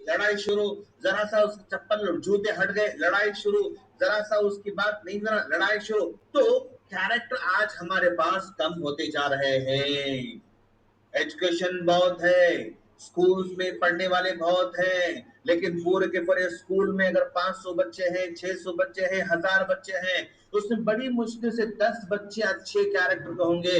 लड़ाई शुरू, जरा सा उसके चप्पल जूते हट गए, लड़ाई शुरू, जरा सा उसकी बात नहीं जरा लड़ाई शुरू। तो कैरेक्टर आज हमारे पास कम होते जा रहे हैं। एजुकेशन बहुत है, स्कूल्स में पढ़ने वाले बहुत हैं, लेकिन पूरे के पूरे स्कूल में अगर 500 बच्चे हैं, 600 बच्चे हैं, 1000 बच्चे हैं, तो उसमें बड़ी मुश्किल से 10 बच्चे अच्छे कैरेक्टर के होंगे,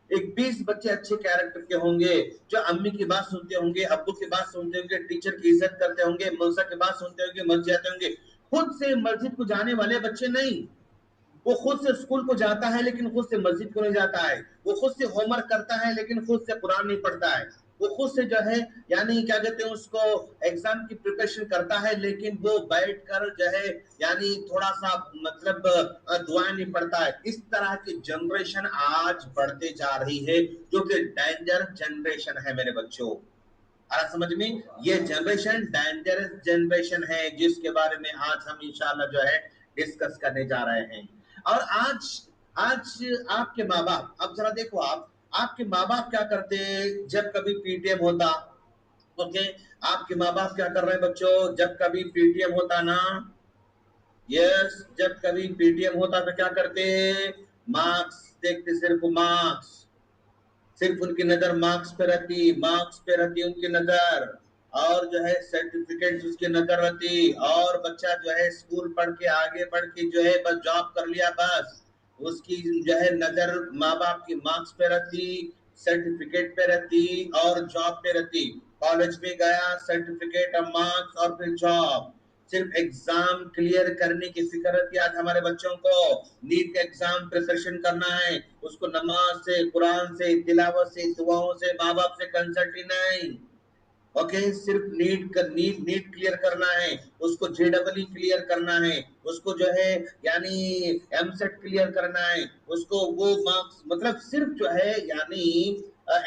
एक 20 बच्चे अच्छे कैरेक्टर के होंगे, जो अम्मी की बात सुनते होंगे, अब्बू की बात सुनते होंगे, टीचर की इज्जत करते होंगे, मौसा की बात सुनते होंगे, मस्जिद जाते होंगे। खुद से मस्जिद को जाने वाले बच्चे नहीं, वो खुद से स्कूल को जाता है लेकिन खुद से मस्जिद को नहीं जाता है, वो खुद से होमवर्क करता है लेकिन खुद से कुरान नहीं पढ़ता है, वो खुद से जो है यानी क्या कहते हैं उसको एग्जाम की प्रिपरेशन करता है, लेकिन वो बैठकर जो है यानी थोड़ा सा मतलब दुआएं नहीं पढ़ता है। इस तरह की जनरेशन आज बढ़ते जा रही है, जो कि डेंजर जनरेशन है मेरे बच्चों। आ समझ में, ये जनरेशन डेंजरस जनरेशन है, जिसके बारे में आज हम इंशाल्लाह जो है डिस्कस करने जा रहे हैं। और आज आज आपके माँ बाप, अब जरा देखो आपके माँ बाप क्या करते जब कभी पीटीएम होता। ओके, आपके माँ बाप क्या कर रहे हैं बच्चों, जब कभी पीटीएम होता ना, यस, जब कभी पीटीएम होता तो क्या करते, मार्क्स देखते, सिर्फ मार्क्स, सिर्फ उनकी नजर मार्क्स पे रहती, मार्क्स पे रहती उनकी नजर, और जो है सर्टिफिकेट उसकी नजर रहती, और बच्चा जो है स्कूल पढ़ के आगे बढ़ के जो है बस जॉब कर लिया, बस उसकी जो है नजर माँ बाप की मार्क्स पे रहती, सर्टिफिकेट पे रहती और जॉब पे रहती। कॉलेज में गया, सर्टिफिकेट और मार्क्स और फिर जॉब, सिर्फ एग्जाम क्लियर करने की फिक्र रहती है आज हमारे बच्चों को। नीट का एग्जाम प्रिपरेशन करना है, उसको नमाज से, कुरान से, तिलावत से, दुआओं से, माँ बाप से कंसल्ट ही नहीं। ओके, सिर्फ नीट क्लियर करना है, उसको जेडबल क्लियर करना है, उसको जो है यानी एमसेट क्लियर करना है, उसको वो मार्क्स, मतलब सिर्फ जो है यानी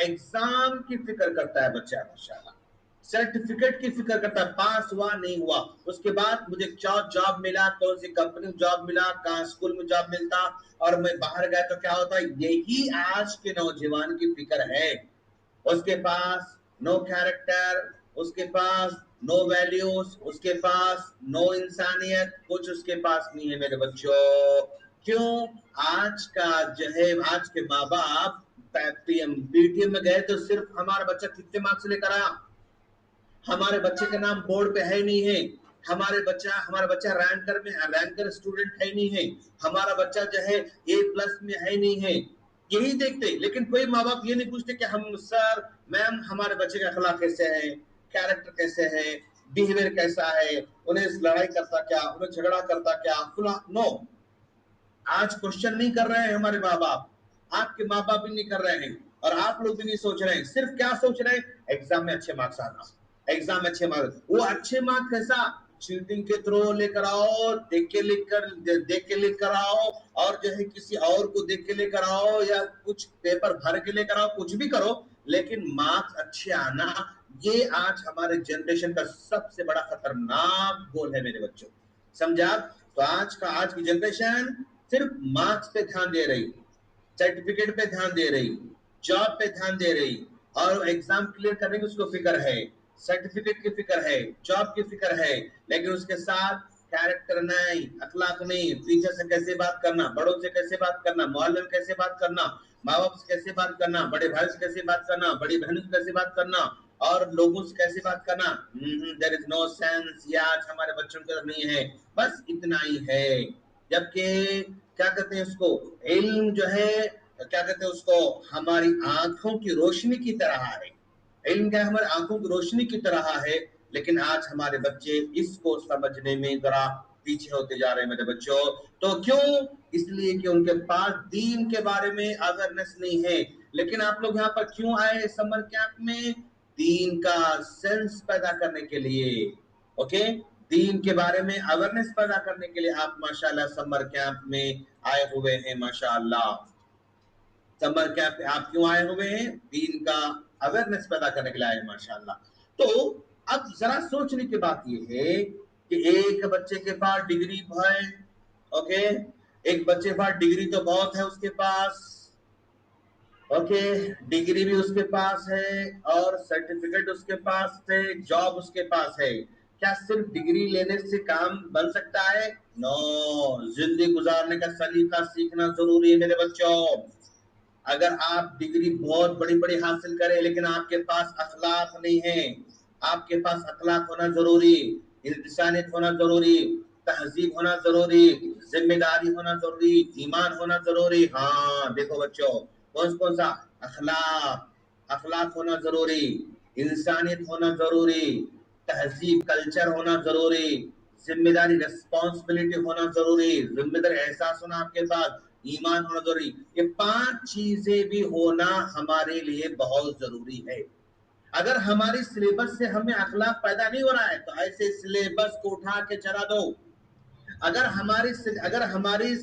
एग्जाम की फिक्र करता है बच्चा माशाल्लाह, सर्टिफिकेट की फिक्र करता है, पास हुआ नहीं हुआ, उसके बाद मुझे क्या जॉब मिला, कौन सी कंपनी में जॉब मिला, कहाँ स्कूल में जॉब मिलता, और मैं बाहर गया तो क्या होता। यही आज के नौजवान की फिक्र है। उसके पास नो कैरेक्टर, उसके पास नो वैल्यूज, उसके पास नो इंसानियत, कुछ उसके पास नहीं है मेरे बच्चों। क्यों? आज का जो है आज के माँ बाप पीटीएम में गए तो सिर्फ हमारा बच्चा कितने मार्क्स लेकर आया, हमारे बच्चे का नाम बोर्ड पे है नहीं है, हमारा बच्चा रैंकर स्टूडेंट है नहीं है, हमारा बच्चा जो है A+ में है नहीं है, यही देखते। लेकिन कोई माँ बाप ये नहीं पूछते कि हम सर मैम हमारे बच्चे का अखलाक कैसे है, कैरेक्टर कैसे है, बिहेवियर कैसा है, उन्हें लड़ाई करता क्या, उन्हें झगड़ा करता क्या, नो, आज क्वेश्चन नहीं कर रहे हैं हमारे माँ बाप, आपके माँ बाप भी नहीं कर रहे हैं, और आप लोग भी नहीं सोच रहे हैं। सिर्फ क्या सोच रहे हैं, एग्जाम में अच्छे मार्क्स आना, एग्जाम में अच्छे मार्क्स। वो अच्छे मार्क्स कैसा, चीटिंग के थ्रू लेकर आओ, देख के लेकर आओ, और जो है किसी और को देख के लेकर आओ, या कुछ पेपर भर के लेकर आओ, कुछ भी करो, लेकिन मार्क्स अच्छे आना, ये आज हमारे जनरेशन का सबसे बड़ा खतरनाक गोल है मेरे बच्चों, समझा। तो आज की जनरेशन सिर्फ मार्क्स पे ध्यान दे रही, सर्टिफिकेट पे ध्यान दे रही, जॉब पे ध्यान दे रही, और एग्जाम क्लियर करने की उसको फिक्र है, सर्टिफिकेट की फिक्र है, जॉब की फिक्र है, लेकिन उसके साथ कैरेक्टर नहीं, अखलाक नहीं, टीचर से कैसे बात करना, बड़ों से कैसे बात करना, मोहल्ले में कैसे बात करना, माँ बाप से कैसे बात करना, बड़े भाई से कैसे बात करना, बड़ी बहनों से कैसे बात करना, और लोगों से कैसे बात करना, देयर इज नो सेंस, ये आज हमारे बच्चों के अंदर नहीं है। बस इतना ही है। जबकि क्या कहते हैं उसको, इल्म जो है क्या कहते हैं उसको, हमारी आंखों की रोशनी की तरह है। इल्म क्या हमारी आंखों की रोशनी की तरह है, लेकिन आज हमारे बच्चे इसको समझने में जरा पीछे होते जा रहे हैं मेरे बच्चों। तो क्यों? इसलिए कि उनके पास दीन के बारे में अवेयरनेस नहीं है। लेकिन आप लोग यहाँ पर क्यों आए समर कैंप में? दीन का सेंस पैदा करने के लिए। ओके, दीन के बारे में अवेयरनेस पैदा करने के लिए आप माशाल्लाह समर कैंप में आए हुए हैं। माशाल्लाह, समर कैंप पे आप क्यों आए हुए हैं? दीन का अवेयरनेस पैदा करने के लिए आए, माशाल्लाह। तो अब जरा सोचने की बात यह है कि एक बच्चे के पास डिग्री है, ओके, एक बच्चे के पास डिग्री तो बहुत है उसके पास, ओके, डिग्री भी उसके पास है और सर्टिफिकेट उसके पास है, जॉब उसके पास है। क्या सिर्फ डिग्री लेने से काम बन सकता है? नो, जिंदगी गुजारने का सलीका सीखना जरूरी है मेरे बच्चों। अगर आप डिग्री बहुत बड़ी बड़ी हासिल करें लेकिन आपके पास अखलाक नहीं है, आपके पास अखलाक होना जरूरी, इंसानियत होना जरूरी, तहजीब होना जरूरी, जिम्मेदारी होना जरूरी, ईमान होना जरूरी। हाँ देखो बच्चों, कौन कौन सा? अखलाक, अखलाक होना जरूरी, इंसानियत होना जरूरी, तहजीब कल्चर होना जरूरी, जिम्मेदारी रिस्पॉन्सिबिलिटी होना जरूरी, जिम्मेदारी एहसास होना आपके पास, ईमान होना जरूरी। ये 5 चीजें भी होना हमारे लिए बहुत जरूरी है। अगर हमारी सिलेबस से हमें अखलाक पैदा नहीं हो रहा है तो ऐसे सिलेबस को उठा के चला दो। अगर हमारी अगर हमारे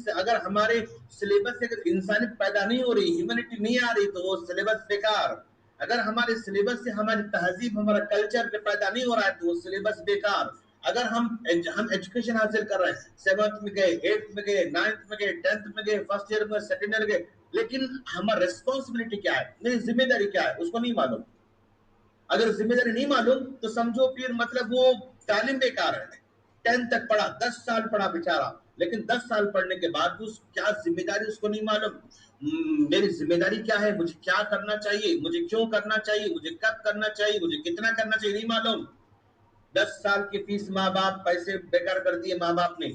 सिलेबस से अगर इंसानियत पैदा नहीं हो रही, ह्यूमैनिटी नहीं आ रही, तो वो सिलेबस बेकार। अगर हमारे सिलेबस से हमारी तहजीब, हमारा कल्चर पैदा नहीं हो रहा है तो वो सिलेबस बेकार। अगर हम एजुकेशन हासिल कर रहे हैं, 7th में गए, 8th में गए, 9th में गए, 10th में गए, फर्स्ट ईयर में, सेकंड ईयर गए, लेकिन हमारा रिस्पॉन्सिबिलिटी क्या है, मेरी जिम्मेदारी क्या है, उसको नहीं मालूम। अगर जिम्मेदारी नहीं मालूम तो समझो फिर मतलब वो तालीम बेकार है। 10 तक पढ़ा, 10 साल पढ़ा बेचारा, लेकिन 10 साल पढ़ने के बाद उस क्या जिम्मेदारी उसको नहीं मालूम। मेरी जिम्मेदारी क्या है, मुझे क्या करना चाहिए, मुझे क्यों करना चाहिए, मुझे कब करना चाहिए, मुझे कितना करना चाहिए, नहीं मालूम। 10 साल की फीस माँ बाप पैसे बेकार कर दिए माँ बाप ने।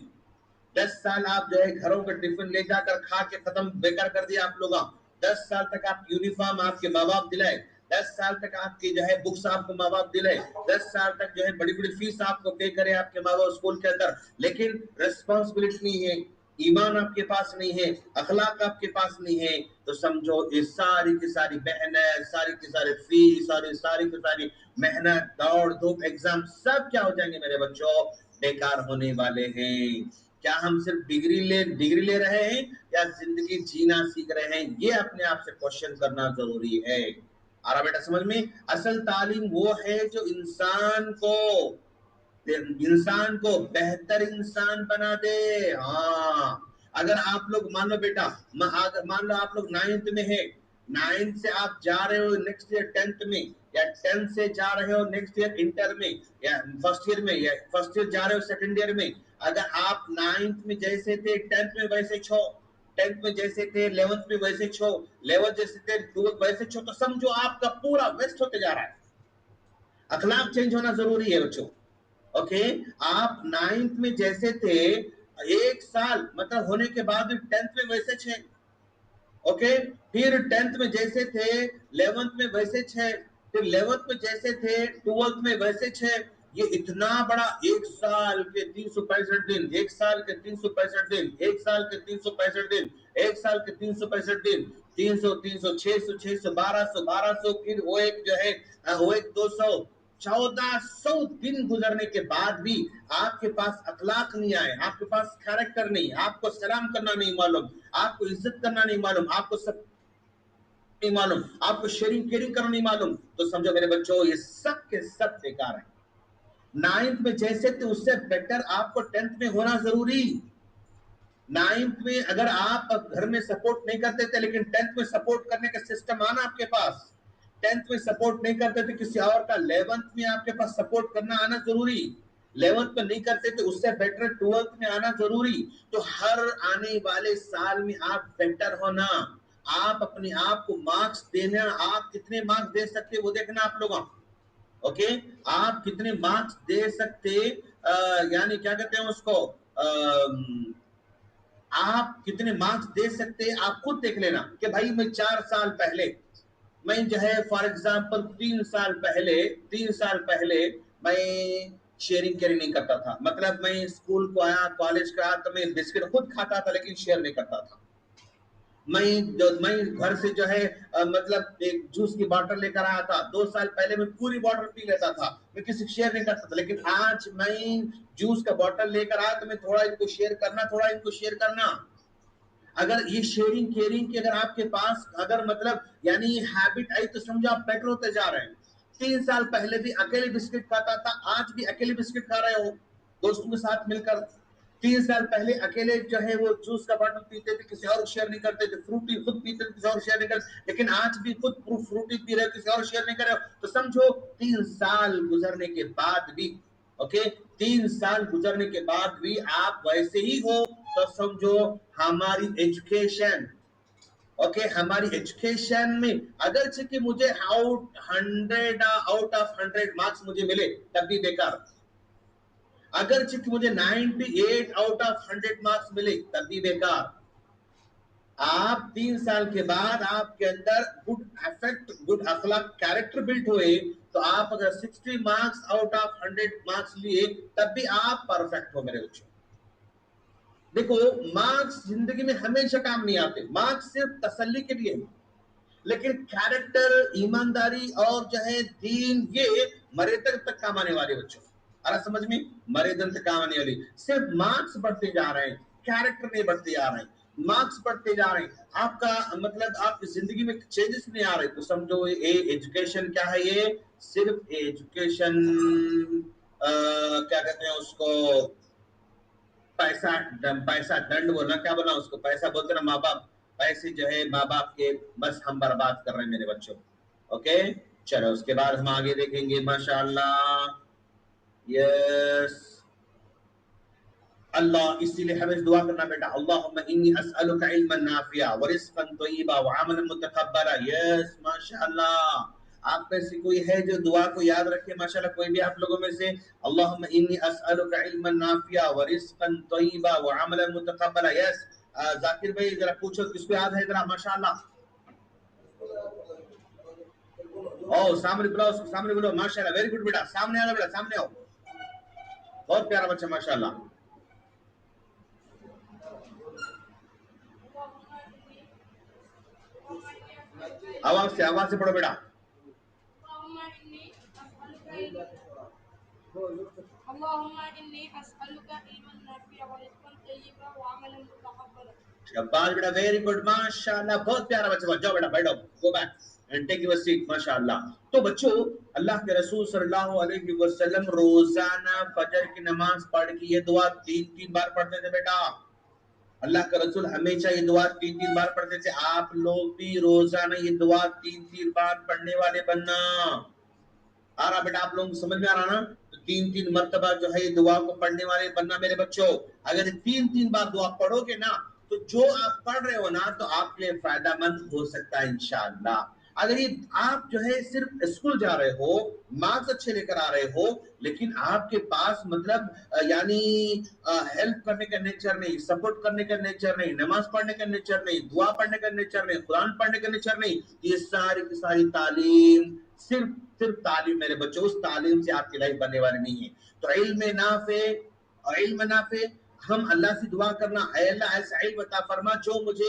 10 साल आप जो है घरों का टिफिन ले जाकर खा के खत्म बेकार कर दिया आप लोग। 10 साल तक आप यूनिफॉर्म आपके माँ बाप दिलाए, 10 साल तक आपकी जो है बुक्स आपको माँ बाप दिलाए, 10 साल तक जो है बड़ी बड़ी फीस आपको पे करे आपके माँ बाप स्कूल के अंदर, लेकिन रिस्पॉन्सिबिलिटी नहीं है, ईमान आपके पास नहीं है, अखलाक आपके पास नहीं है, तो समझो ये सारी की सारी मेहनत, सारी की सारी फीस, सारी की सारी मेहनत, दौड़ धूप, एग्जाम सब क्या हो जाएंगे मेरे बच्चों, बेकार होने वाले हैं। क्या हम सिर्फ डिग्री ले रहे हैं या जिंदगी जीना सीख रहे हैं, ये अपने आप से क्वेश्चन करना जरूरी है। आ रहा बेटा समझ में? असल तालीम वो है जो इंसान को बेहतर इंसान बना दे। हाँ, अगर आप लोग मान लो बेटा, मान लो आप लोग 9th में है, 9th से आप जा रहे हो नेक्स्ट ईयर 10th में, या 10th से जा रहे हो नेक्स्ट ईयर इंटर में, या फर्स्ट ईयर में, या फर्स्ट ईयर जा रहे हो सेकंड ईयर में। अगर आप 9th में जैसे थे 10th में वैसे छो, 10th में जैसे थे 11th में वैसे छो, 11th जैसे थे 12th वैसे छो, तो समझो आपका पूरा वेस्ट होते जा रहा है। अखलाक चेंज होना जरूरी है बच्चों। ओके, आप 9th में जैसे थे, 1 साल मतलब होने के बाद 10th में वैसे छे। ओके, फिर 10th में जैसे थे 11th में वैसे छे, फिर 11th में जैसे थे 12th में वैसे छे। ये इतना बड़ा 1 साल के 365 दिन, 1 साल के 365 दिन, 1 साल के 365 दिन, 1 साल के 365 दिन, 300 300 600 600 1200 1200, फिर वो एक जो है वो एक 200, 1400 दिन गुजरने के बाद भी आपके पास अखलाक नहीं आए, आपके पास कैरेक्टर नहीं, आपको सलाम करना नहीं मालूम, आपको इज्जत करना नहीं मालूम, आपको सब नहीं मालूम, आपको शेयरिंग केयरिंग करना नहीं मालूम, तो समझो मेरे बच्चों ये सब के सब बेकार है। 9th में जैसे थे उससे बेटर आपको 10th में होना जरूरी। 9th में अगर आप घर में सपोर्ट नहीं करते थे, लेकिन 10th में सपोर्ट करने का सिस्टम आना आपके पास। 10th में सपोर्ट नहीं करते थे किसी और का, 11th में आपके पास सपोर्ट करना आना जरूरी। 11th में नहीं करते थे उससे बेटर 12th में आना जरूरी। तो हर आने वाले साल में आप बेटर होना, आप अपने आप को मार्क्स देना, आप कितने मार्क्स दे सकते वो देखना आप लोगों। ओके, आप कितने मार्क्स दे सकते, यानी क्या कहते हैं उसको, आप कितने मार्क्स दे सकते आप खुद देख लेना कि भाई मैं 4 साल पहले, मैं जो है फॉर एग्जांपल 3 साल पहले मैं शेयरिंग केयरिंग नहीं करता था। मतलब मैं स्कूल को आया, कॉलेज का आया, तो मैं बिस्किट खुद खाता था लेकिन शेयर नहीं करता था। मैं घर से जो है मतलब एक जूस की बोतल लेकर आया था, 2 साल पहले मैं पूरी बोतल पी लेता था, मैं किसी को शेयर नहीं करता था, लेकिन आज मैं जूस का बोतल लेकर आया तो मैं थोड़ा इनको शेयर करना, थोड़ा इनको शेयर करना। अगर ये शेयरिंग केयरिंग की अगर आपके पास अगर मतलब यानी हैबिट आई तो समझो आप बेटर होते जा रहे हैं। 3 साल पहले भी अकेले बिस्किट खाता था, आज भी अकेले बिस्किट खा रहे हो दोस्तों के साथ मिलकर। 3 साल पहले अकेले जो है वो जूस का बॉटल पीते थे, किसी और शेयर नहीं करते थे, फ्रूटी खुद पीते थे, किसी और शेयर नहीं करते, लेकिन आज भी खुद फ्रूटी पी रहे हो, किसी और शेयर नहीं कर रहे हो। तो समझो 3 साल गुजरने के बाद भी, ओके, 3 साल गुजरने के बाद भी आप वैसे ही हो। तो समझो हमारी एजुकेशन, ओके, हमारी एजुकेशन में अगर कि मुझे आउट ऑफ 100 मार्क्स मुझे मिले तब भी बेकार, अगर कि मुझे 98 आउट ऑफ 100 मार्क्स मिले तब भी बेकार। आप 3 साल के बाद आपके अंदर गुड अफेक्ट, गुड अखलाक, कैरेक्टर बिल्ड हुए, तो आप अगर 60 मार्क्स आउट ऑफ 100 मार्क्स लिए तब भी आप परफेक्ट हो मेरे बच्चों। देखो, मार्क्स जिंदगी में हमेशा काम नहीं आते, मार्क्स सिर्फ तसल्ली के लिए है, लेकिन कैरेक्टर, ईमानदारी और जो है दीन, ये मरे तक काम आने वाले बच्चों। अरे समझ में, मरे दिन तक काम आने वाली। सिर्फ मार्क्स बढ़ते जा रहे हैं, कैरेक्टर नहीं बढ़ते जा रहे हैं, मार्क्स बढ़ते जा रहे हैं, आपका मतलब आपकी जिंदगी में चेंजेस नहीं आ रहे। तो समझो ये एजुकेशन क्या है, ये सिर्फ एजुकेशन क्या कहते हैं उसको, पैसा पैसा दंड बोलना, क्या बोलना उसको, पैसा बोलते ना माँ बाप, पैसे जो है माँ बाप के, बस हम बर्बाद कर रहे हैं मेरे बच्चों। ओके, चलो उसके बाद हम आगे देखेंगे माशाअल्लाह। यस, अल्लाह, इसीलिए हमें दुआ करना बेटा, अल्लाहुम्मा इन्नी अस्अलुका इल्मन नाफिया व रिज़्क़न तय्यबा व अमलन मुतक़ब्बला। यस माशाअल्लाह, आप में से कोई है जो दुआ को याद रखे माशाअल्लाह, कोई भी आप लोगों में से, अल्लाहुम्मा इन्नी अस्अलुका इल्मन नाफिया व रिज़्क़न तय्यबा व अमलन मुतक़ब्बला। यस, जाकिर भाई जरा पूछो किसको याद है जरा माशाअल्लाह। ओ सामने बुलाओ, उसको सामने बुलाओ, माशाअल्लाह, वेरी गुड बेटा, सामने आओ बेटा, सामने आओ, बहुत प्यारा बच्चा माशाअल्लाह। आवाज से पढ़ो बेटा। शाबाश बेटा, वेरी गुड माशाअल्लाह, बहुत प्यारा बच्चा। जाओ बेटा बैठो, go back and take your seat माशाअल्लाह। तो बच्चों, अल्लाह के रसूल सल्लल्लाहु अलैहि वसल्लम रोजाना फजर की नमाज पढ़ के ये दुआ 3-3 बार पढ़ते थे बेटा। अल्लाह का रसूल हमेशा ये दुआ 3-3 बार पढ़ते थे। आप लोग भी रोजाना ये दुआ 3-3 बार पढ़ने वाले बनना। आ रहा बेटा, आप लोग समझ में आ रहा ना? तो 3-3 मर्तबा जो है ये दुआ को पढ़ने वाले बनना मेरे बच्चों। अगर 3-3 बार दुआ पढ़ोगे ना, तो जो आप पढ़ रहे हो ना, तो आपके लिए फायदामंद हो सकता है इंशाअल्लाह। अगर ये आप जो है सिर्फ स्कूल जा रहे हो, मार्क्स अच्छे लेकर आ रहे हो, लेकिन आपके पास मतलब यानी हेल्प करने का नेचर नहीं, सपोर्ट करने का नेचर नहीं, नमाज पढ़ने का नेचर नहीं, दुआ पढ़ने का नेचर नहीं, कुरान पढ़ने का नेचर नहीं, ये सारी की सारी तालीम सिर्फ सिर्फ तालीम मेरे बच्चों, उस तालीम से आपकी लाइफ बनने वाली नहीं है। तो इल्म नाफे, और इल्म नाफे, हम अल्लाह से दुआ करना, अल्लाह ऐसा इल्म अता फरमा जो मुझे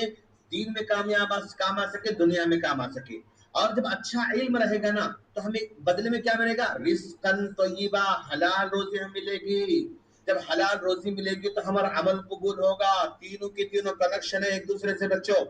दीन में काम आ सके, दुनिया में काम आ सके। और जब अच्छा इल्म रहेगा ना, तो हमें बदले में क्या मिलेगा? रिज़्क़न तय्यबा, हलाल रोजी हमें मिलेगी। जब हलाल रोजी मिलेगी तो हमारा अमल कबूल होगा। तीनों के तीनों कनेक्शन है एक दूसरे से बच्चों।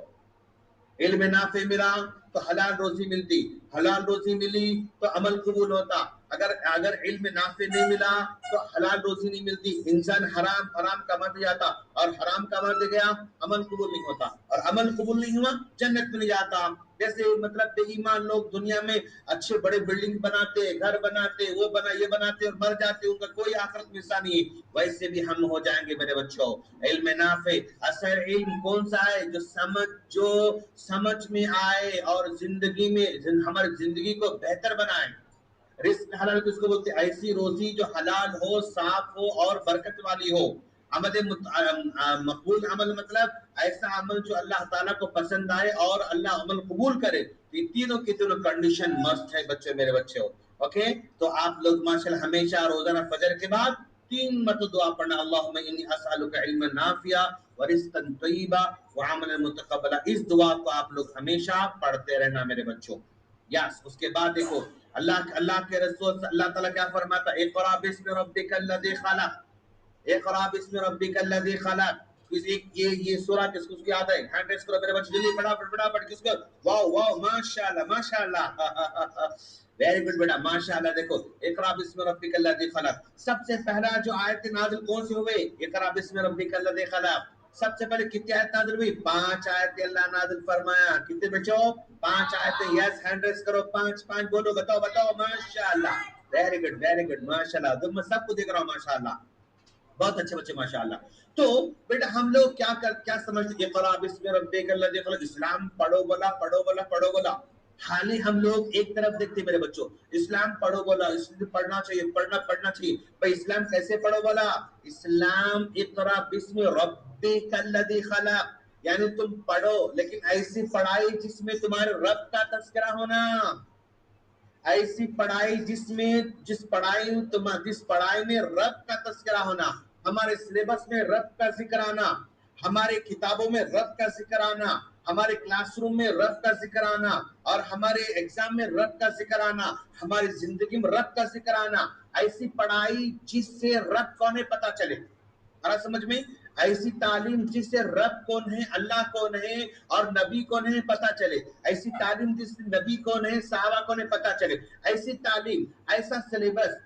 इल्म नाफे मिला तो हलाल रोजी मिलती, हलाल रोजी मिली तो अमल कबूल होता। अगर अगर इल्म नाफे नहीं मिला तो हलाल रोजी नहीं मिलती, इंसान हराम हराम कमाते जाता, और हराम कमाते गया, अमल कबूल नहीं होता, और अमल कबूल नहीं हुआ, जन्नत में नहीं जाता। जैसे मतलब बेईमान लोग दुनिया में अच्छे बड़े बिल्डिंग बनाते, घर बनाते, वो बना ये बनाते और मर जाते, उनका कोई आखिरत में हिस्सा नहीं है। वैसे भी हम हो जाएंगे मेरे बच्चों। इल्म नाफे, असल इल्म कौन सा है? जो समझ में आए और जिंदगी में हमारी जिंदगी को बेहतर बनाए। रिस्क हलाल किसको बोलते हैं? ऐसी रोजी जो हलाल हो, साफ हो और बरकत वाली हो। मकबूल अमल मतलब ऐसा अमल जो अल्लाह ताला को पसंद आए और अल्लाह अमल कबूल करे। ये तीनों की तीनों कंडीशन मस्ट है बच्चों, मेरे बच्चों। ओके, तो आप लोग माशाल्लाह हमेशा रोजाना फजर के बाद 3 मरतबा दुआ पढ़ना, अल्लाहुम्मा इन्नी अस्अलुका इल्मन नाफिया व रिज़्क़न तय्यबा व अमलन मुतक़ब्बला। इस दुआ को आप लोग हमेशा पढ़ते रहना मेरे बच्चों। यस, उसके बाद देखो अल्लाह के रसूल अल्लाह ताला क्या फरमाता है? इक़रा बिस्मि रब्बिकल लज़ी खलक़, इक़रा बिस्मि रब्बिकल लज़ी खलक़। ये सूरा किसको याद है? हैंड करो मेरे बच्चे, जल्दी फटाफट फटाफट। किसको? वाओ वाओ, माशाल्लाह माशाल्लाह वेरी गुड बेटा, माशाल्लाह। देखो, इकरा बिस्मि रब्बिकल लज़ी खलक, सबसे पहला जो आयत नाज़िल कौन सी हो गई? इकरा बिस्मि रब्बिकल लज़ी खलक। सबसे पहले कितनी आयत नाज़िल हुई? 5 आयतें अल्लाह नाज़िल फरमाया। कितने बच्चों? 5 आयतें। यस, हैंड रेज करो, 5 बोलो, बताओ बताओ। माशाल्लाह, वेरी गुड माशाल्लाह। तो मैं सबको देख रहा हूँ, माशाल्लाह, बहुत अच्छे बच्चे, माशाल्लाह। तो बेटा हम लोग क्या समझते? इक़रा बिस्मि रब्बिकल लज़ी खलक, इस्लाम पढ़ो बोला, पढ़ो बोला, पढ़ो बोला। खाली हम लोग एक तरफ देखते मेरे बच्चों, इस्लाम पढ़ो बोला, इसलिए पढ़ना चाहिए, पढ़ना चाहिए। भाई इस्लाम कैसे पढ़ो बोला? इस्लाम इक़रा बिस्मि रब्बिकल लज़ी खलक, यानी तुम पढ़ो, लेकिन ऐसी पढ़ाई जिसमें तुम्हारे रब का तज़किरा होना। ऐसी पढ़ाई जिस पढ़ाई में रब का तज़किरा होना, हमारे सिलेबस में रब का जिक्र आना, हमारे किताबों में रब का जिक्र आना, हमारे क्लासरूम में रब का जिक्र आना, और हमारे एग्जाम में रब का जिक्र आना, हमारी जिंदगी में रब का जिक्र आना। ऐसी पढ़ाई जिससे रब कौन है पता चले। आ समझ में? ऐसी तालीम जिससे रब कौन है, अल्लाह कौन है और नबी कौन है पता चले। ऐसी तालीम जिससे नबी कौन है, सहाबा कौन है पता चले। ऐसी तालीम, ऐसा सिलेबस,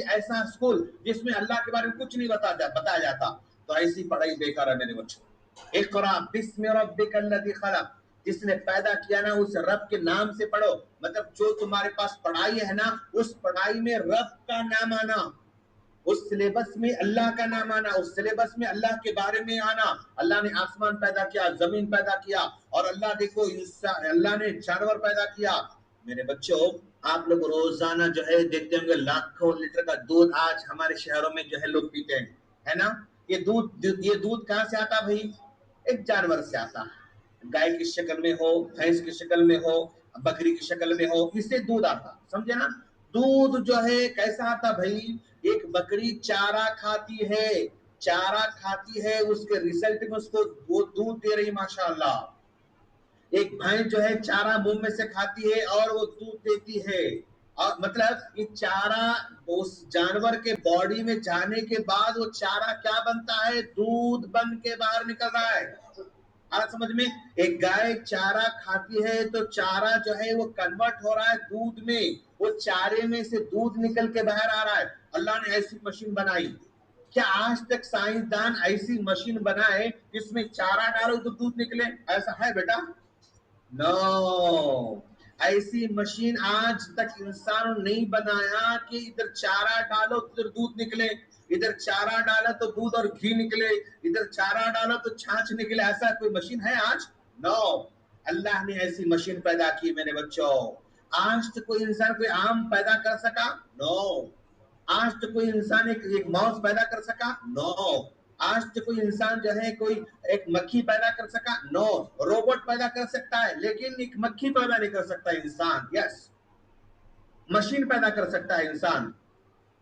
ऐसा स्कूल जिसमें अल्लाह के बारे में कुछ नहीं बताया जाता, तो ऐसी पढ़ाई बेकार है मेरे बच्चों। इक़रा बिस्मि रब्बिकल लज़ी खलक, जिसने पैदा किया ना, उस रब के नाम से पढ़ो। मतलब जो तुम्हारे पास पढ़ाई है ना, उस पढ़ाई में रब का नाम आना, उस सिलेबस में अल्लाह का नाम आना, उस सिलेबस में अल्लाह के बारे में आना। अल्लाह ने आसमान पैदा किया, जमीन पैदा किया, और अल्लाह देखो अल्लाह ने जानवर पैदा किया। मेरे बच्चों, आप लोग रोजाना जो है देखते होंगे लाखों लीटर का दूध आज हमारे शहरों में जो है लोग पीते हैं, है ना? ये दूध कहाँ से आता भाई? एक जानवर से आता है। गाय की शक्ल में हो, भैंस की शक्ल में हो, बकरी की शक्ल में हो, इससे दूध आता, समझे ना? दूध जो है कैसा आता भाई? एक बकरी चारा खाती है, उसके रिजल्ट में उसको वो दूध दे रही, माशाअल्लाह। एक भैंस जो है चारा मुंह में से खाती है और वो दूध देती है। और मतलब ये चारा उस जानवर के बॉडी में जाने के बाद वो चारा क्या बनता है? दूध बन के बाहर निकल रहा है। आज समझ में? एक गाय चारा खाती है तो चारा जो है वो कन्वर्ट हो रहा है दूध में, वो चारे में से दूध निकल के बाहर आ रहा है। अल्लाह ने ऐसी मशीन बनाई। क्या आज तक साइंसदान ऐसी मशीन बनाए जिसमें चारा डालो तो दूध निकले? ऐसा है बेटा? नो, ऐसी मशीन आज तक इंसान नहीं बनाया कि इधर चारा डालो तो इधर दूध निकले, इधर चारा डाला तो दूध और घी निकले, इधर चारा डाला तो छाछ निकले। ऐसा कोई मशीन है आज? नो, अल्लाह ने ऐसी मशीन पैदा की मेरे बच्चों। आज तो कोई इंसान कोई आम पैदा कर सका? नो। आज तो कोई इंसान एक माउस पैदा कर सका? नो। आज तो कोई इंसान जो है कोई एक मक्खी पैदा कर सका? नो। रोबोट पैदा कर सकता है, लेकिन एक मक्खी पैदा नहीं कर सकता इंसान। यस, मशीन पैदा कर सकता है इंसान।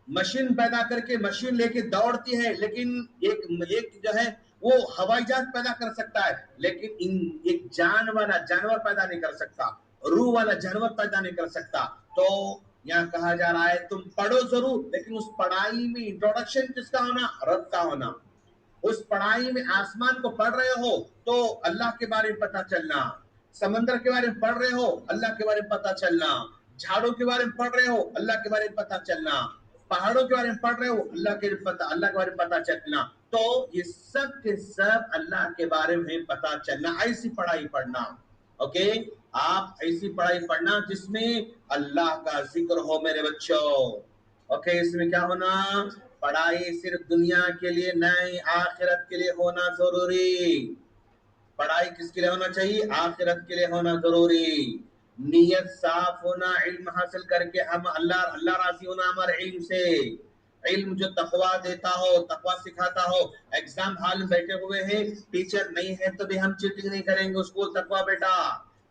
मशीन पैदा करके मशीन लेके दौड़ती है, लेकिन एक जो है वो हवाई जहाज पैदा कर सकता है, लेकिन एक जानवर पैदा नहीं कर सकता, रूह वाला जानवर पैदा नहीं कर सकता। तो यहाँ कहा जा रहा है तुम पढ़ो जरूर, लेकिन उस पढ़ाई में इंट्रोडक्शन किसका होना? रब का होना। उस पढ़ाई में आसमान को पढ़ रहे हो तो अल्लाह के बारे में पता चलना, समंदर के बारे में पढ़ रहे हो अल्लाह के बारे में पता चलना, झाड़ों के बारे में पढ़ रहे हो अल्लाह के बारे में पता चलना, पहाड़ों के बारे में पढ़ रहे हो अल्लाह के बारे में पता चलना। तो ये सब के सब अल्लाह के बारे में पता चलना, ऐसी पढ़ाई पढ़ना। ओके, आप ऐसी पढ़ाई पढ़ना जिसमें अल्लाह का जिक्र हो मेरे बच्चों। ओके, इसमें क्या होना? पढ़ाई सिर्फ दुनिया के लिए नहीं, आखिरत के लिए होना जरूरी। पढ़ाई किसके लिए होना चाहिए? आखिरत के लिए होना जरूरी। नियत साफ होना, इल्म हासिल करके हम अल्लाह राजी होना हमारे इल्म से। इल्म जो तकवा देता हो, तकवा सिखाता हो। एग्जाम हॉल में बैठे हुए हैं, टीचर नहीं है तो भी हम चीटिंग नहीं करेंगे, उसको तकवा बेटा।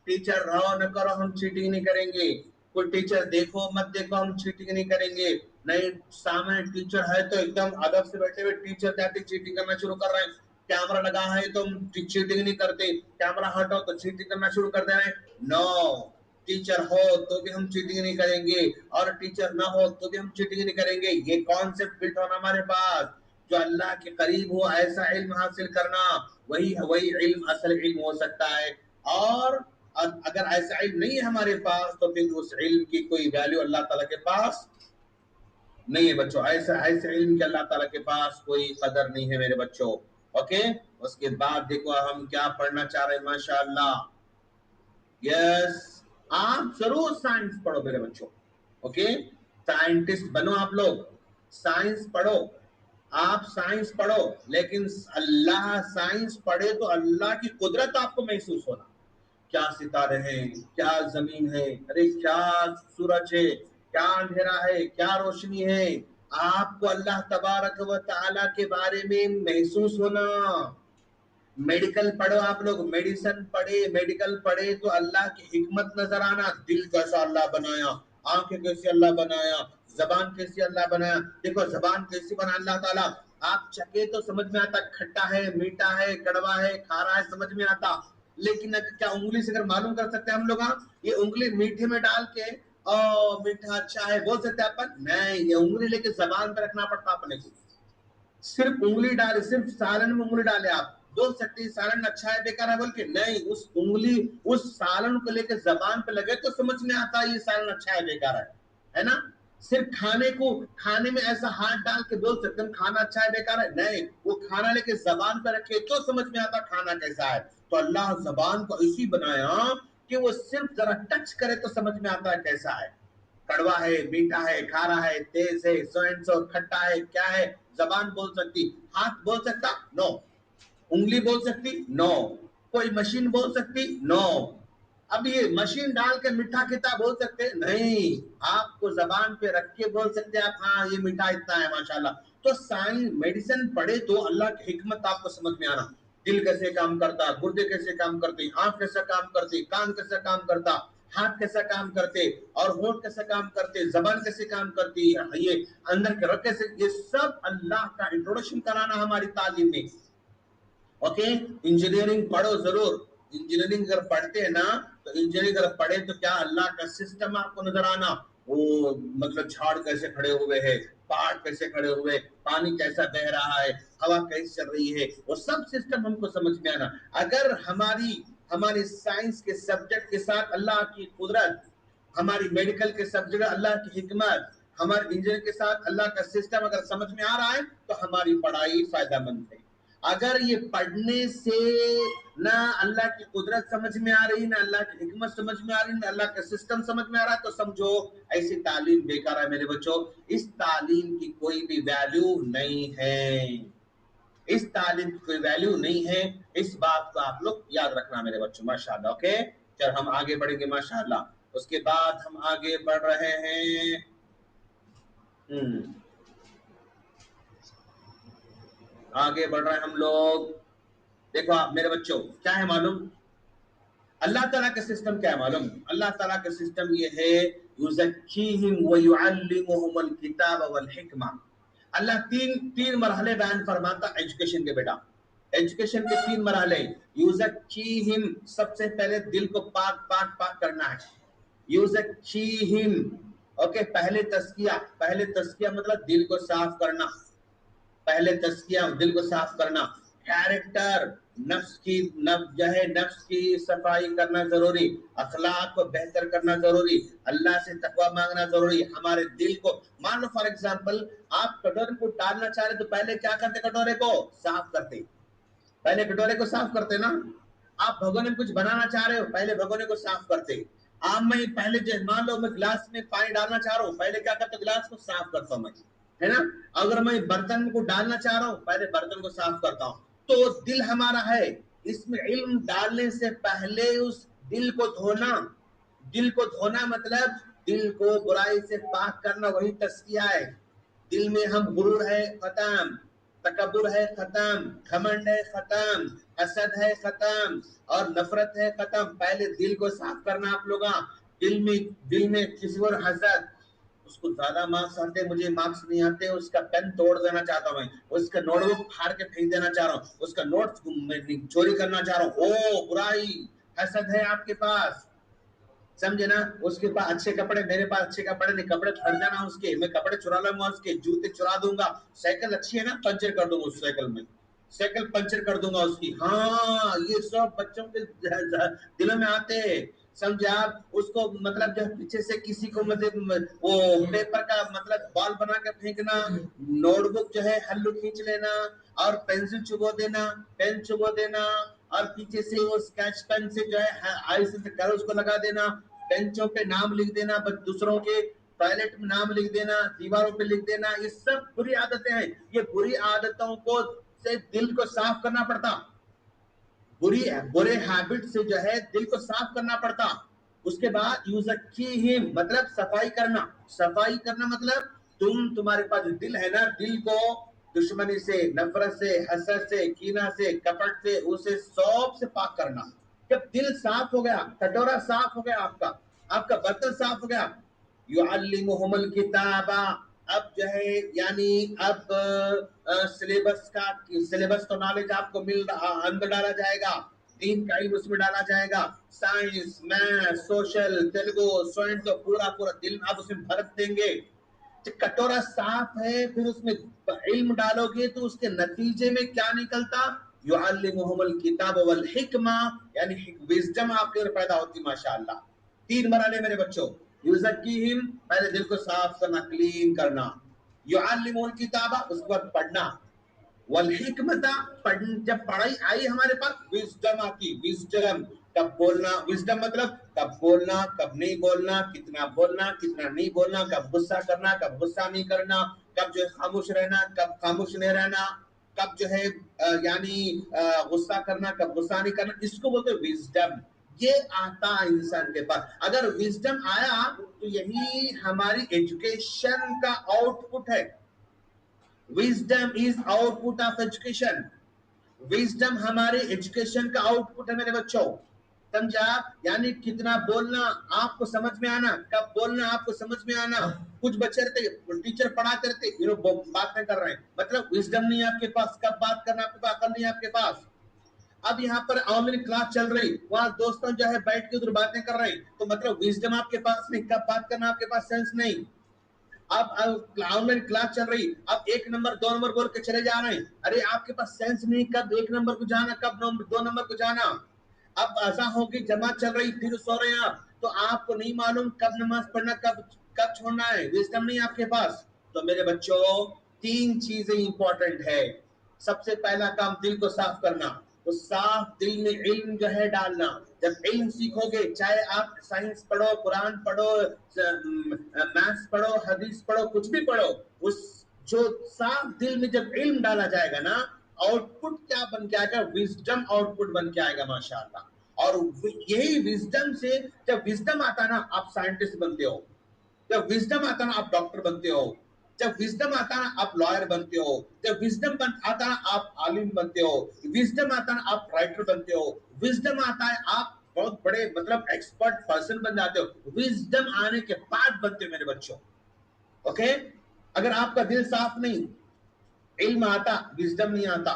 टीचर रहो न करो, हम चीटिंग नहीं करेंगे। कोई टीचर देखो मत देखो, हम चीटिंग नहीं करेंगे। नहीं, सामने टीचर है तो एकदम अदब से बैठे हुए टीचर जाते चीटिंग करना शुरू कर रहे हैं। कैमरा लगा है तो चीटिंग नहीं करते, कैमरा हटाओ तो चीटिंग करना शुरू कर दे रहे हैं। नो, टीचर हो तो भी हम चीटिंग नहीं करेंगे, और टीचर ना हो तो भी हम चीटिंग नहीं करेंगे। ये कॉन्सेप्ट बिल्ट होना हमारे पास। जो अल्लाह के करीब हो ऐसा इल्म हासिल करना, वही इल्म असल इल्म हो सकता है। और اور اگر ایسا علم نہیں ہے ہمارے پاس تو پھر اس علم کی کوئی ویلیو اللہ تعالیٰ کے پاس نہیں ہے بچوں. ایسے علم کے اللہ تعالیٰ کے پاس کوئی قدر نہیں ہے میرے بچوں. اوکے, اس کے بعد دیکھو ہم کیا پڑھنا چاہ رہے ہیں. ماشاء اللہ, یس, آپ ضرور سائنس پڑھو میرے بچوں. اوکے, سائنٹسٹ بنو آپ لوگ, سائنس پڑھو, آپ سائنس پڑھو, لیکن اللہ سائنس پڑھے تو اللہ کی قدرت آپ کو محسوس ہونا. کیا ستارے ہیں, کیا زمین ہے, ارے کیا سورج ہے, کیا اندھیرا ہے, کیا روشنی ہے, آپ کو اللہ تبارک و تعالی کے بارے میں محسوس ہونا. میڈیکل پڑھو آپ لوگ, میڈیسن پڑھے, میڈیکل پڑھے تو اللہ کی حکمت نظر آنا. دل کیسا اللہ بنایا, آنکھیں کیسے اللہ بنایا, زبان کیسے اللہ بنایا. دیکھو زبان کیسے بنا اللہ تعالیٰ, آپ چکے تو سمجھ میں آتا, کھٹا ہے, میٹھا ہے, کڑوا ہے, کھارا ہے, سمجھ میں آتا. لیکن کیا انگلی سے اگر معلوم کر سکتے ہیں ہم لوگ, یہ انگلی میٹھے میں ڈال کے میٹھا اچھا ہے بول سکتے ہیں اپن؟ نہیں, یہ انگلی لے کے زبان پہ رکھنا پڑتا اپنے کو. صرف انگلی ڈالے, صرف سالن میں انگلی ڈالے, آپ بول سکتے ہیں سالن اچھا ہے بیکار ہے بول کے؟ نہیں, اس انگلی اس سالن کو لے کے زبان پہ لگے تو سمجھ میں آتا ہے یہ سالن اچھا ہے بیکار ہے نا. صرف کھانے میں ایسا ہاتھ ڈال کے بول سکتے ہیں کھانا اچھا ہے بیکار ہے؟ نہیں, وہ کھانا لے کے زبان پہ رکھے تو سمجھ میں آتا کھانا کیسا ہے. تو اللہ زبان کو اسی بنایا کہ وہ صرف ذرا ٹچ کرے تو سمجھ میں آتا ہے کیسا ہے, کڑوا ہے, میٹھا ہے, کھارا ہے, تیز ہے, سو کھٹا ہے, کیا ہے. زبان بول سکتی, ہاتھ بول سکتا؟ نو. انگلی بول سکتی؟ نو. کوئی مشین بول سکتی؟ نو. اب یہ مشین ڈال کے میٹھا کتنا بول سکتے؟ نہیں, آپ کو زبان پہ رکھ کے بول سکتے آپ, ہاں یہ میٹھا اتنا ہے ماشاءاللہ. تو سائنس میڈیسن پڑھے تو اللہ کی حکمت آپ کو سمجھ میں آنا. دل کیسے کام کرتا, گردے کیسے کام کرتے, آنکھ کیسے کام کرتی, کان کیسے کام کرتا, ہاتھ کیسا کام کرتے, اور ہونٹ کیسے کام کرتے, زبان کیسے کام کرتی, یہ اندر کے رگ کیسے, یہ سب اللہ کا انٹروڈکشن کرانا ہماری تعلیم میں. اوکے, انجینئرنگ پڑھو ضرور. انجینئرنگ اگر پڑھتے ہیں نا تو انجینئرنگ اگر پڑھے تو کیا اللہ کا سسٹم آپ کو نظر آنا. وہ مطلب جھاڑ کیسے کھڑے ہوئے ہیں, پہاڑ کیسے کھڑے ہوئے, پانی کیسا بہ رہا ہے, ہوا کیسے چل رہی ہے, وہ سب سسٹم ہم کو سمجھ میں آنا. اگر ہماری سائنس کے سبجیکٹ کے ساتھ اللہ کی قدرت, ہماری میڈیکل کے سبجیکٹ اللہ کی حکمت, ہمارے انجینئر کے ساتھ اللہ کا سسٹم اگر سمجھ میں آ رہا ہے تو ہماری پڑھائی فائدہ مند ہے. اگر یہ پڑھنے سے نہ اللہ کی قدرت سمجھ میں آ رہی, نہ اللہ کی حکمت سمجھ میں آ رہی, نہ اللہ کا سسٹم سمجھ میں آ رہا, تو سمجھو ایسی تعلیم بیکار ہے میرے بچوں. اس تعلیم کی کوئی بھی ویلیو نہیں ہے, اس تعلیم کی کوئی ویلیو نہیں ہے. اس بات کو آپ لوگ یاد رکھنا میرے بچوں. ماشاءاللہ. اوکے, چل ہم آگے بڑھیں گے ماشاءاللہ. اس کے بعد ہم آگے بڑھ رہے ہیں. آگے بڑھ رہے ہیں ہم لوگ. دیکھو آپ میرے بچوں, کیا ہے معلوم اللہ تعالیٰ کا سسٹم کیا ہے معلوم؟ اللہ تعالیٰ کا سسٹم یہ ہے, یزکیہم ویعلمہم الکتاب والحکمہ. اللہ تین مرحلے بیان فرماتا ایجوکیشن کے. بیٹا ایجوکیشن کے 3 مرحلے. یزکیہم, سب سے پہلے دل کو پاک کرنا ہے. یزکیہم, اوکے, پہلے تزکیہ مطلب دل کو صاف کرنا. پہلے تزکیہ دل کو صاف کرنا. کیریکٹر, نفس کی صفائی کرنا ضروری, اخلاق کو بہتر کرنا ضروری, اللہ سے تقوی مانگنا ضروری. ہمارے دل کو, مان لو فار ایگزامپل آپ کٹورے کو ڈالنا چاہ رہے تو پہلے کیا کرتے؟ کٹورے کو صاف کرتے. پہلے کٹورے کو صاف کرتے نا. آپ بھگونے میں کچھ بنانا چاہ رہے ہو, پہلے بھگونے کو صاف کرتے. آپ میں پہلے مان لو میں گلاس میں پانی ڈالنا چاہ رہا ہوں, پہلے کیا کرتا؟ گلاس کو صاف کرتا ہوں میں, ہے نا. اگر میں برتن کو ڈالنا چاہ رہا ہوں, پہلے برتن کو صاف کرتا ہوں. تو دل ہمارا ہے, اس میں علم ڈالنے سے پہلے اس دل کو دھونا. دل کو دھونا مطلب دل کو برائی سے پاک کرنا, وہی تزکیہ ہے. دل میں ہم غرور ہے ختم, تکبر ہے ختم, گھمنڈ ہے ختم, حسد ہے ختم, اور نفرت ہے ختم. پہلے دل کو صاف کرنا آپ لوگاں. دل میں کسی اور حسد, اس کو زیادہ مارکس آتے, مجھے مارکس نہیں آتے, اس کا پین توڑ دینا چاہتا ہوں میں, اس کا نوٹ بک پھاڑ کے پھینک دینا چاہ رہا ہوں, اس کا نوٹ چوری کرنا چاہ رہا ہوں. او برائی, حسد ہے آپ کے پاس, سمجھے نا. اس کے پاس اچھے کپڑے, میرے پاس اچھے کپڑے نہیں, کپڑے پھٹ جانا اس کے, میں کپڑے چرا لوں گا اس کے, جوتے چرا دوں گا. سائیکل اچھی ہے نا, پنچر کر دوں گا اس سائیکل میں. साइकिल पंचर कर दूंगा उसकी। हाँ, ये सब बच्चों के दिलों में आते हैं। समझे आप? उसको मतलब जो पीछे से किसी को मतलब वो पेपर का मतलब बॉल बना के फेंकना, नोटबुक जो है हल्लू खींच लेना, और पेंसिल चुबो देना, पेन चुबो देना, और पीछे से वो स्केच पेन से जो है आई से कलर उसको लगा देना, बेंचों पे नाम लिख देना, दूसरों के टॉयलेट में नाम लिख देना, दीवारों पे लिख देना, ये सब बुरी आदतें हैं। ये बुरी आदतों को से दिल को साफ करना पड़ता। बुरे हैबिट से जो है दिल को साफ करना पड़ता। उसके बाद यूज़क्कीहिम मतलब सफाई करना। सफाई करना मतलब तुम्हारे पास जो दिल है ना, दिल को दुश्मनी से, नफरत से, हसद से, कीना से, कपट से, उसे सब से पाक करना। जब दिल साफ हो गया, कटोरा साफ हो गया, आपका बर्तन साफ हो गया, युअल्लिमुहुमुल किताबा, अब जो है यानी अब सिलेबस तो नॉलेज आपको मिल रहा, अंदर डाला जाएगा, दीन का इल्म उसमें डाला जाएगा, science, math, social, Telugu, student तो पूरा पूरा दिल आप उसमें भर देंगे। कटोरा साफ है, फिर उसमें इल्म डालोगे तो उसके नतीजे में क्या निकलता? युअल्लिमुहुमुल किताब वल हिकमा, यानी विजडम आपके अंदर पैदा होती। माशाअल्लाह। 3 मराले मेरे बच्चों। युज़क्कीहिम पहले दिल को साफ करना, क्लीन करना, युअल्लिमुहुल किताबा उसके बाद पढ़ना, वल हिकमता जब पढ़ाई आई हमारे पास, विजडम आती। विजडम कब बोलना, विजडम मतलब कब बोलना, कब नहीं बोलना, कितना नहीं बोलना, कब गुस्सा करना, कब गुस्सा नहीं करना, कब जो है खामोश रहना, कब खामोश नहीं रहना, कब जो है यानी गुस्सा करना, कब गुस्सा नहीं करना, इसको बोलते हैं विजडम। ये आता इंसान के पास। अगर विजडम आया तो यही हमारी एजुकेशन का आउटपुट है। Wisdom is output of education. Wisdom हमारे एजुकेशन का आउटपुट है मेरे बच्चों। समझा? यानी कितना बोलना आपको समझ में आना, कब बोलना आपको समझ में आना। कुछ बच्चे रहते टीचर पढ़ाते रहते बात नहीं कर रहे हैं, मतलब विजडम नहीं है आपके पास, कब बात करना आपके पास, अकल नहीं है आपके पास। अब यहाँ पर ऑनलाइन क्लास चल रही, वहां दोस्तों जो है बैठ के उधर बातें कर रहे हैं, तो मतलब विजडम आपके पास नहीं, कब बात करना आपके पास सेंस नहीं। अब ऑनलाइन क्लास चल रही, अब 1 नंबर 2 नंबर बोल के चले जा रहे हैं, अरे आपके पास सेंस नहीं, कब 1 नंबर को जाना, कब 2 नंबर को जाना। अब ऐसा हो कि जमात चल रही, फिर सो रहे हैं आप, तो आपको नहीं मालूम कब नमाज पढ़ना, कब कब छोड़ना है, विजडम नहीं आपके पास। तो मेरे बच्चों 3 चीजें इंपॉर्टेंट है। सबसे पहला काम दिल को साफ करना, तो साफ दिल में इल्म जो है डालना। जब इल्म सीखोगे, चाहे आप साइंस पढ़ो, कुरान पढ़ो, मैथ्स पढ़ो, हदीस पढ़ो, कुछ भी पढ़ो, उस जो साफ दिल में जब इल्म डाला जाएगा ना, आउटपुट क्या बन के आएगा? विजडम आउटपुट बन के आएगा माशाअल्लाह। और यही विजडम से, जब विजडम आता ना आप साइंटिस्ट बनते हो, जब विजडम आता ना आप डॉक्टर बनते हो, जब विजडम आता ना आप लॉयर बनते हो, जब विजडम आता ना आप आलिम बनते हो, विजडम आता ना आप राइटर बनते हो, विजडम आता है आप बहुत बड़े मतलब एक्सपर्ट पर्सन बन जाते हो। विजडम आने के बाद बनते हो मेरे बच्चों। ओके? अगर आपका दिल साफ नहीं, इल्म आता, विजडम नहीं आता।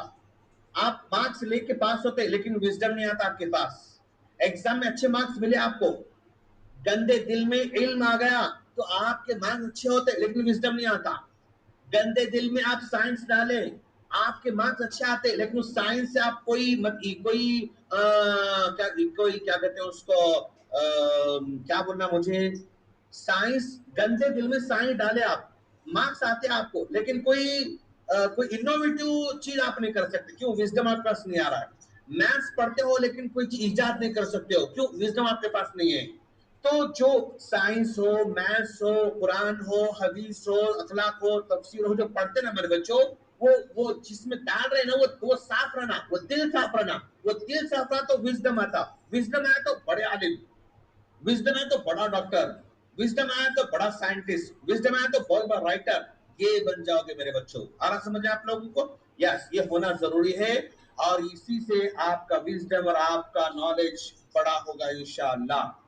आप मार्क्स लेके पास होते लेकिन विजडम नहीं आता आपके पास। एग्जाम में अच्छे मार्क्स मिले आपको, गंदे दिल में इल्म आ गया तो आपके मार्क्स अच्छे होते लेकिन विजडम नहीं आता। गंदे दिल में आप साइंस डाले, आपके मार्क्स अच्छे आते लेकिन उस साइंस से आप कोई क्या कहते हैं उसको, क्या बोलना मुझे, साइंस, गंदे दिल में साइंस डाले आप, मार्क्स आते आपको लेकिन कोई इनोवेटिव चीज आप नहीं कर सकते। क्यों? विजडम आपके पास नहीं आ रहा है। मैथ्स पढ़ते हो लेकिन कोई चीज इजाद नहीं कर सकते हो। क्यों? विजडम आपके पास नहीं है। तो जो साइंस हो, मैथ्स हो, कुरान हो, हदीस हो, अखलाक हो, तफसीर हो, जो पढ़ते ना मेरे बच्चों, वो जिसमें डाल रहे ना, वो साफ रहना, वो दिल साफ रहना। वो दिल साफ रहा तो विजडम आता, विजडम आया तो बड़े आलिम, विजडम आया तो बड़ा डॉक्टर, विजडम आया तो बड़ा साइंटिस्ट, विजडम आया तो बहुत बड़ा राइटर। ये बन जाओगे मेरे बच्चों। आ रहा समझ आप लोगों को? यस, ये होना जरूरी है, और इसी से आपका विजडम और आपका नॉलेज बड़ा होगा इंशाअल्लाह।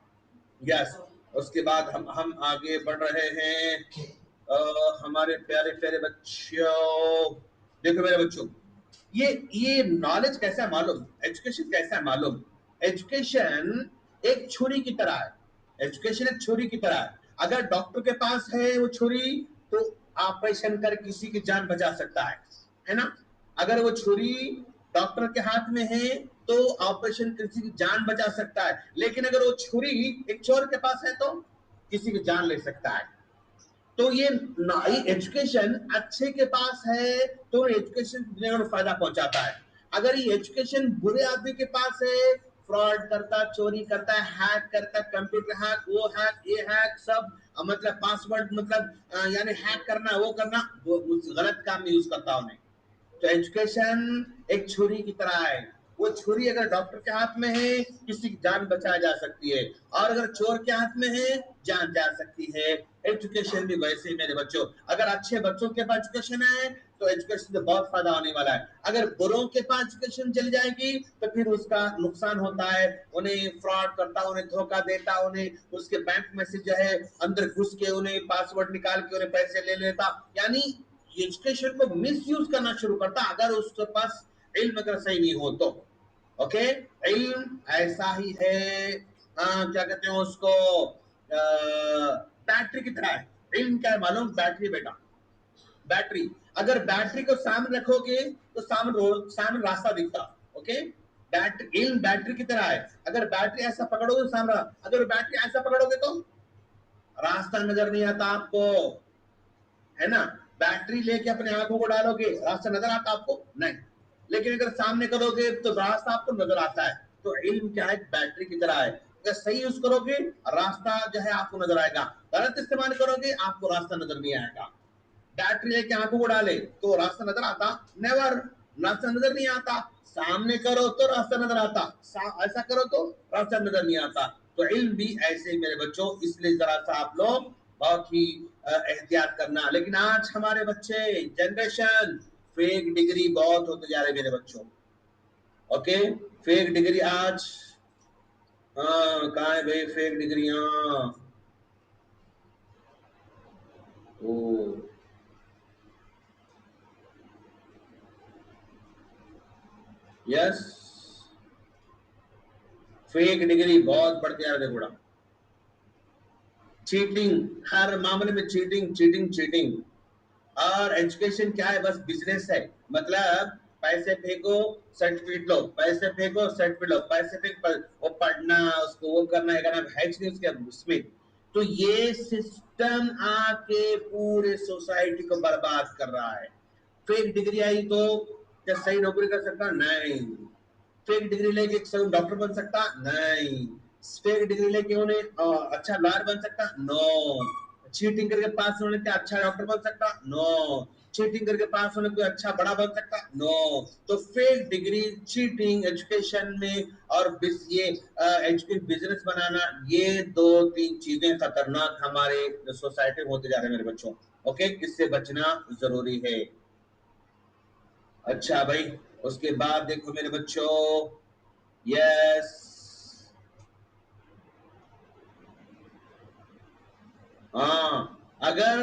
यस। उसके बाद हम आगे बढ़ रहे हैं। हमारे प्यारे प्यारे बच्चों, देखो मेरे बच्चों, ये नॉलेज कैसा है मालूम, एजुकेशन कैसा है मालूम? एजुकेशन एक छुरी की तरह है। एजुकेशन एक छुरी की तरह है। अगर डॉक्टर के पास है वो छुरी, तो ऑपरेशन कर किसी की जान बचा सकता है ना? अगर वो छुरी डॉक्टर के हाथ में है तो ऑपरेशन किसी की जान बचा सकता है, लेकिन अगर वो छुरी एक चोर के पास है तो किसी की जान ले सकता है। तो ये एजुकेशन अच्छे के पास है तो एजुकेशन दुनिया को फायदा पहुंचाता है। अगर ये एजुकेशन बुरे आदमी के पास है, फ्रॉड करता, चोरी करता, हैक करता, कंप्यूटर हैक, वो हैक, ये हैक, सब मतलब पासवर्ड मतलब यानी हैक करना, वो करना, वो उस गलत काम यूज करता उन्हें। तो एजुकेशन एक छुरी की तरह है। वो छुरी अगर डॉक्टर के हाथ में है किसी की जान बचाई जा सकती है, और अगर चोर के हाथ में है जान जा सकती है। एजुकेशन भी वैसे ही मेरे बच्चों, अगर अच्छे बच्चों के पास एजुकेशन है तो एजुकेशन से बहुत फायदा होने वाला है। अगर बुरों के पास एजुकेशन चली जाएगी तो फिर उसका नुकसान होता है, उन्हें फ्रॉड करता, उन्हें धोखा देता, उन्हें उसके बैंक में से जो है अंदर घुस के उन्हें पासवर्ड निकाल के उन्हें पैसे ले लेता, यानी एजुकेशन को मिस यूज करना शुरू करता अगर उसके पास इल्म अगर सही नहीं हो तो। ओके, इल्म ऐसा ही है, क्या कहते हैं उसको, बैटरी की तरह है। इल्म क्या है मालूम? बैटरी बेटा, बैटरी। अगर बैटरी को सामने रखोगे तो सामने रास्ता दिखता। ओके, बैटरी, इल्म बैटरी की तरह है। अगर बैटरी ऐसा पकड़ोगे तो सामने, अगर बैटरी ऐसा पकड़ोगे तो रास्ता नजर नहीं आता आपको, है ना। बैटरी लेके अपने आंखों को डालोगे, रास्ता नजर आता आपको? नहीं। लेकिन अगर सामने करोगे तो रास्ता आपको नजर आता है। तो इल्म क्या है? बैटरी की तरह है। अगर सही यूज करोगे रास्ता जो है आपको नजर आएगा, गलत इस्तेमाल करोगे आपको रास्ता नजर नहीं आएगा। बैटरी लेके आंखों को डाले तो रास्ता नजर आता? नेवर, रास्ता नजर नहीं आता। सामने करो तो रास्ता नजर आता, ऐसा करो तो रास्ता नजर नहीं आता। तो इल्म भी ऐसे ही मेरे बच्चों, इसलिए जरा सा आप लोग बहुत ही एहतियात करना। लेकिन आज हमारे बच्चे, जनरेशन, फेक डिग्री बहुत होते जा रहे मेरे बच्चों। ओके, फेक डिग्री आज, हाँ कहा है भाई फेक डिग्रियां? ओ यस, फेक डिग्री बहुत बढ़ते जा रहे थोड़ा। चीटिंग, हर मामले में चीटिंग चीटिंग चीटिंग। और एजुकेशन क्या है? बस बिजनेस है। मतलब पैसे फेंको सर्टिफिकेट लो, पैसे फेंको सर्टिफिकेट लो, पैसे फेंक वो पढ़ना, उसको वो करना है, करना है नहीं उसके उसमें। तो ये सिस्टम आके पूरे सोसाइटी को बर्बाद कर रहा है। फेक डिग्री आई तो क्या सही नौकरी कर सकता? नहीं। फेक डिग्री लेके एक सही डॉक्टर बन सकता? नहीं। फेक डिग्री लेके उन्हें अच्छा लॉयर बन सकता? नो। चीटिंग करके पास होने क्या अच्छा डॉक्टर बन सकता? नो। चीटिंग करके पास होने कोई अच्छा बड़ा बन सकता? नो। तो फेक डिग्री, चीटिंग एजुकेशन में, और ये एजुकेशन बिजनेस बनाना, ये दो तीन चीजें खतरनाक हमारे सोसाइटी में होते जा रहे हैं मेरे बच्चों। ओके, इससे बचना जरूरी है। अच्छा भाई, उसके बाद देखो मेरे बच्चों, यस, हाँ, अगर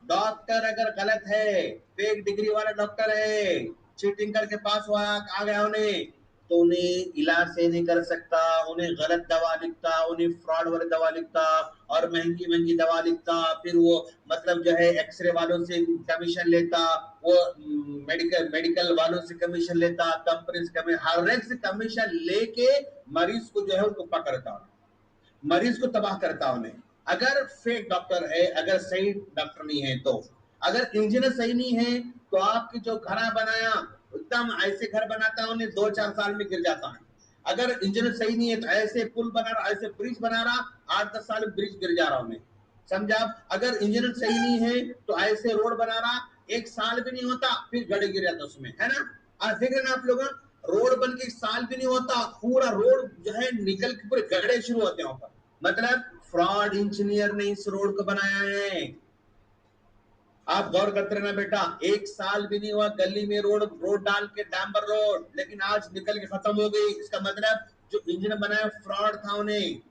डॉक्टर अगर गलत है, फेक डिग्री वाला डॉक्टर है, चीटिंग करके पास हुआ आ गया उन्हें, तो उन्हें इलाज सही नहीं कर सकता, उन्हें गलत दवा लिखता, उन्हें फ्रॉड वाली दवा लिखता, और महंगी महंगी दवा लिखता, फिर वो मतलब जो है एक्सरे वालों से कमीशन लेता, वो मेडिकल मेडिकल वालों से कमीशन लेता, कंपनी से कमीशन, हर एक से कमीशन लेके मरीज को जो है उनको पकड़ता, मरीज को तबाह करता उन्हें। अगर फेक डॉक्टर है, अगर सही डॉक्टर नहीं है तो, अगर इंजीनियर सही नहीं है तो आपकी जो घर बनाया एकदम ऐसे घर बनाता है उन्हें 2-4 साल में गिर जाता है। अगर इंजीनियर सही नहीं है तो ऐसे पुल बना रहा, ऐसे ब्रिज बना रहा, 8-10 साल में ब्रिज गिर जा रहा उन्हें, समझा आप। अगर इंजीनियर सही नहीं है तो ऐसे रोड बना रहा, 1 साल भी नहीं होता फिर गड़े गिर जाता उसमें, है ना। आज देख रहे ना आप लोग, रोड बन के 1 साल भी नहीं होता पूरा रोड जो है निकल के पूरे गड्ढे शुरू होते हैं वहां पर। मतलब फ्रॉड इंजीनियर ने इस रोड को बनाया है। आप गौर करते रहना बेटा, 1 साल भी नहीं हुआ गली में रोड रोड डाल के, डांबर रोड, लेकिन आज निकल के खत्म हो गई। इसका मतलब जो इंजीनियर बनाया फ्रॉड था उन्हें।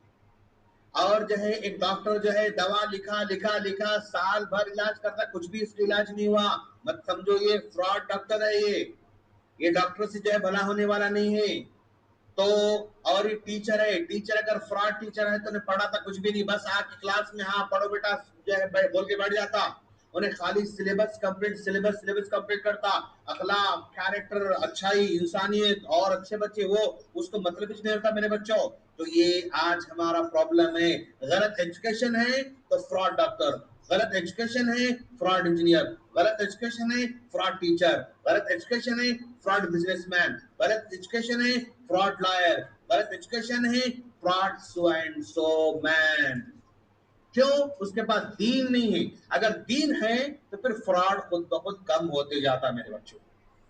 और जो है एक डॉक्टर जो है दवा लिखा लिखा लिखा, साल भर इलाज करता, कुछ भी इसका इलाज नहीं हुआ, मत समझो ये फ्रॉड डॉक्टर है। ये डॉक्टर से जो है भला होने वाला नहीं है। तो और ये टीचर है, टीचर अगर फ्रॉड टीचर है तो उन्हें पढ़ाता कुछ भी नहीं, बस आके क्लास में हाँ पढ़ो बेटा जो है बोल के बैठ जाता, انہیں خالی سلیبس کمپلیٹ کرتا، اخلاق، کیریکٹر، اچھائی، انسانیت اور اچھے بچے، وہ اس کو مطلب کچھ نہیں ہوتا میرے بچوں. تو یہ آج ہمارا پرابلم ہے. غلط ایجوکیشن ہے تو فراڈ ڈاکٹر، غلط ایجوکیشن ہے فراڈ انجینئر، غلط ایجوکیشن ہے فراڈ ٹیچر، غلط ایجوکیشن ہے فراڈ بزنس مین، غلط ایجوکیشن ہے فراڈ لائر، غلط ایجوکیشن ہے فراڈ سو اینڈ سو مین. کیوں؟ اس کے پاس دین نہیں ہے. اگر دین ہے تو پھر فراڈ خود بخود کم ہوتے جاتا میرے بچوں.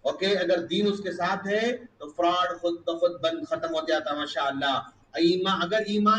اوکے، اگر دین اس کے ساتھ ہے تو فراڈ خود بخود ختم ہو جاتا. ماشاء اللہ. اگر ایمان